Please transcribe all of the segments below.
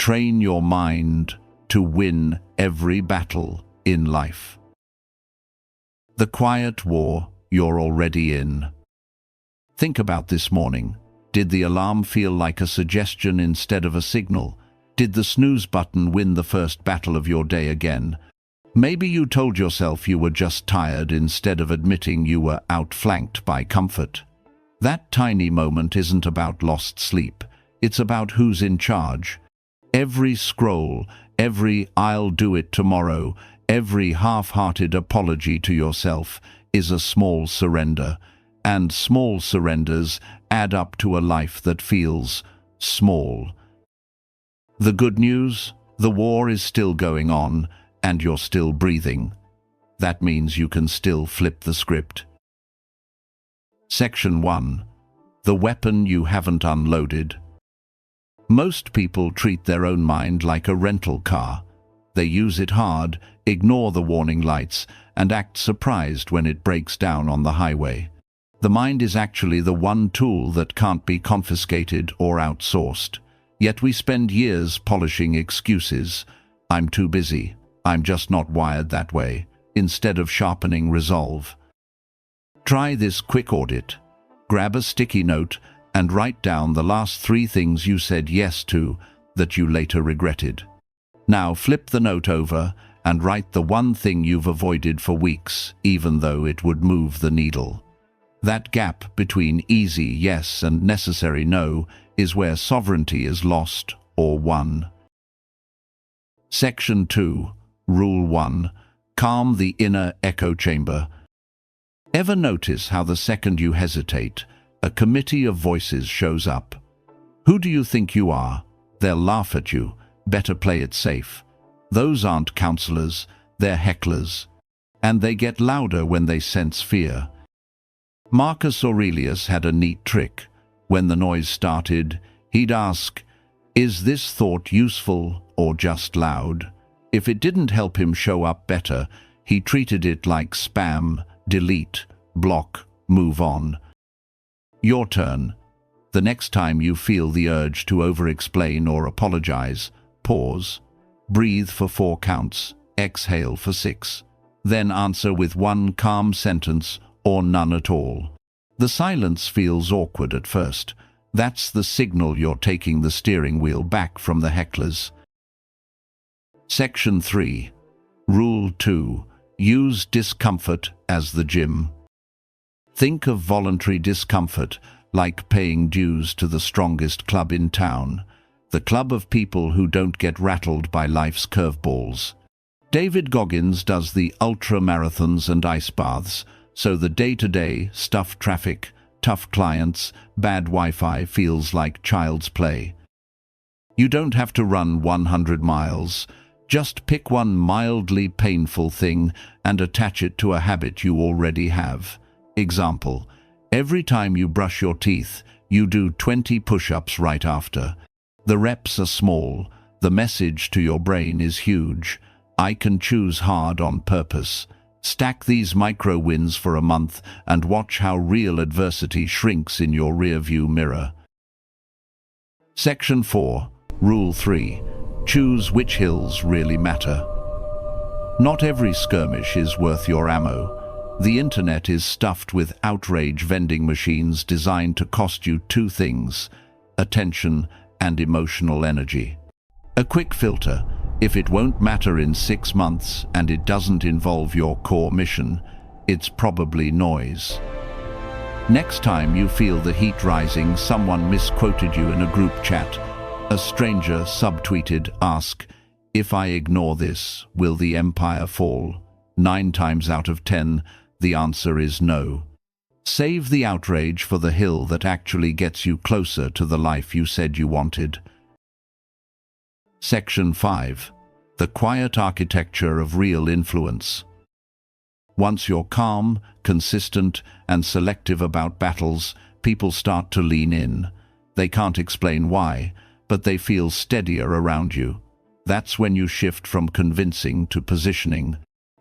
Train your mind to win every battle in life. The quiet war you're already in. Think about this morning. Did the alarm feel like a suggestion instead of a signal? Did the snooze button win the first battle of your day again? Maybe you told yourself you were just tired instead of admitting you were outflanked by comfort. That tiny moment isn't about lost sleep. It's about who's in charge. Every scroll, every "I'll do it tomorrow," every half-hearted apology to yourself is a small surrender. And small surrenders add up to a life that feels small. The good news? The war is still going on, and you're still breathing. That means you can still flip the script. Section 1. The weapon you haven't unloaded. Most people treat their own mind like a rental car. They use it hard, ignore the warning lights, and act surprised when it breaks down on the highway. The mind is actually the one tool that can't be confiscated or outsourced. Yet we spend years polishing excuses. I'm too busy. I'm just not wired that way, instead of sharpening resolve. Try this quick audit. Grab a sticky note and write down the last 3 things you said yes to that you later regretted. Now flip the note over and write the one thing you've avoided for weeks, even though it would move the needle. That gap between easy yes and necessary no is where sovereignty is lost or won. Section 2. Rule 1. Calm the inner echo chamber. Ever notice how the second you hesitate, a committee of voices shows up? Who do you think you are? They'll laugh at you. Better play it safe. Those aren't counselors, they're hecklers. And they get louder when they sense fear. Marcus Aurelius had a neat trick. When the noise started, he'd ask, "Is this thought useful or just loud?" If it didn't help him show up better, he treated it like spam, delete, block, move on. Your turn. The next time you feel the urge to over-explain or apologize, pause, breathe for 4 counts, exhale for 6. Then answer with one calm sentence or none at all. The silence feels awkward at first. That's the signal you're taking the steering wheel back from the hecklers. Section 3. Rule 2. Use discomfort as the gym. Think of voluntary discomfort like paying dues to the strongest club in town, the club of people who don't get rattled by life's curveballs. David Goggins does the ultra-marathons and ice baths, so the day-to-day, stuff traffic, tough clients, bad Wi-Fi feels like child's play. You don't have to run 100 miles. Just pick one mildly painful thing and attach it to a habit you already have. Example: every time you brush your teeth, you do 20 push-ups right after. The reps are small. The message to your brain is huge. I can choose hard on purpose. Stack these micro wins for a month and watch how real adversity shrinks in your rearview mirror. Section 4. Rule 3. Choose which hills really matter. Not every skirmish is worth your ammo. The internet is stuffed with outrage vending machines designed to cost you 2 things: attention and emotional energy. A quick filter: if it won't matter in 6 months and it doesn't involve your core mission, it's probably noise. Next time you feel the heat rising, someone misquoted you in a group chat. A stranger subtweeted, "Ask, if I ignore this, will the empire fall?" 9 times out of 10, the answer is no. Save the outrage for the hill that actually gets you closer to the life you said you wanted. Section 5. The quiet architecture of real influence. Once you're calm, consistent, and selective about battles, people start to lean in. They can't explain why, but they feel steadier around you. That's when you shift from convincing to positioning.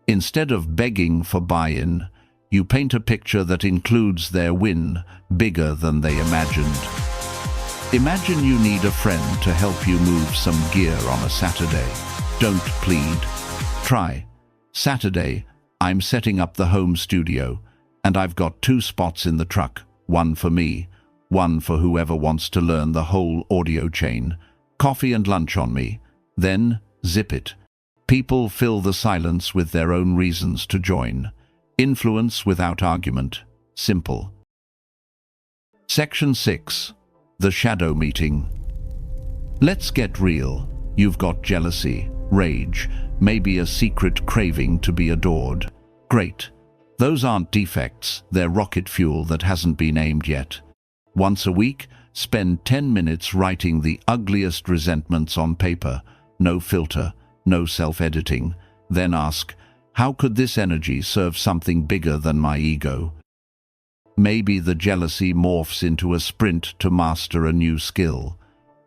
Instead of begging for buy-in, you paint a picture that includes their win bigger than they imagined. Imagine you need a friend to help you move some gear on a Saturday. Don't plead. Try. Saturday, I'm setting up the home studio, and I've got 2 spots in the truck, one for me, one for whoever wants to learn the whole audio chain. Coffee and lunch on me. Then, zip it. People fill the silence with their own reasons to join. Influence without argument. Simple. Section 6. The Shadow Meeting. Let's get real. You've got jealousy, rage, maybe a secret craving to be adored. Great. Those aren't defects, they're rocket fuel that hasn't been aimed yet. Once a week, spend 10 minutes writing the ugliest resentments on paper. No filter, no self-editing. Then ask, how could this energy serve something bigger than my ego? Maybe the jealousy morphs into a sprint to master a new skill.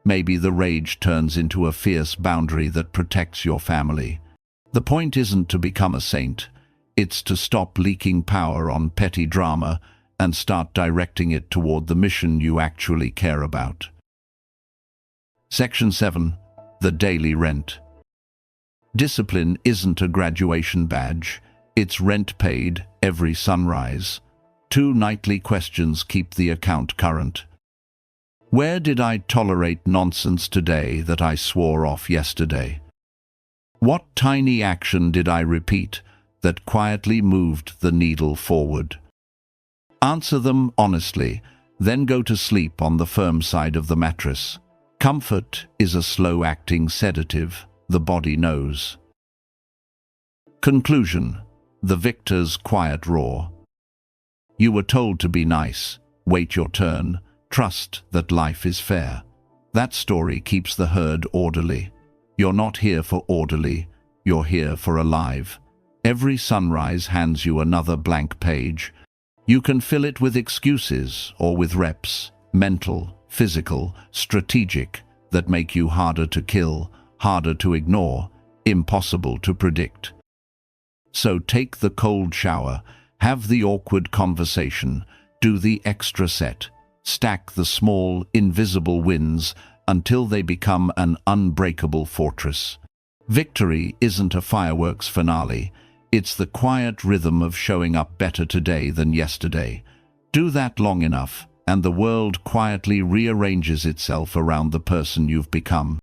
Maybe the rage turns into a fierce boundary that protects your family. The point isn't to become a saint. It's to stop leaking power on petty drama and start directing it toward the mission you actually care about. Section 7. The Daily Rent. Discipline isn't a graduation badge. It's rent paid every sunrise. 2 nightly questions keep the account current. Where did I tolerate nonsense today that I swore off yesterday? What tiny action did I repeat that quietly moved the needle forward? Answer them honestly, then go to sleep on the firm side of the mattress. Comfort is a slow-acting sedative, the body knows. Conclusion. The victor's quiet roar. You were told to be nice, wait your turn, trust that life is fair. That story keeps the herd orderly. You're not here for orderly, you're here for alive. Every sunrise hands you another blank page. You can fill it with excuses or with reps, mental, physical, strategic, that make you harder to kill, harder to ignore, impossible to predict. So take the cold shower, have the awkward conversation, do the extra set, stack the small, invisible wins until they become an unbreakable fortress. Victory isn't a fireworks finale. It's the quiet rhythm of showing up better today than yesterday. Do that long enough, and the world quietly rearranges itself around the person you've become.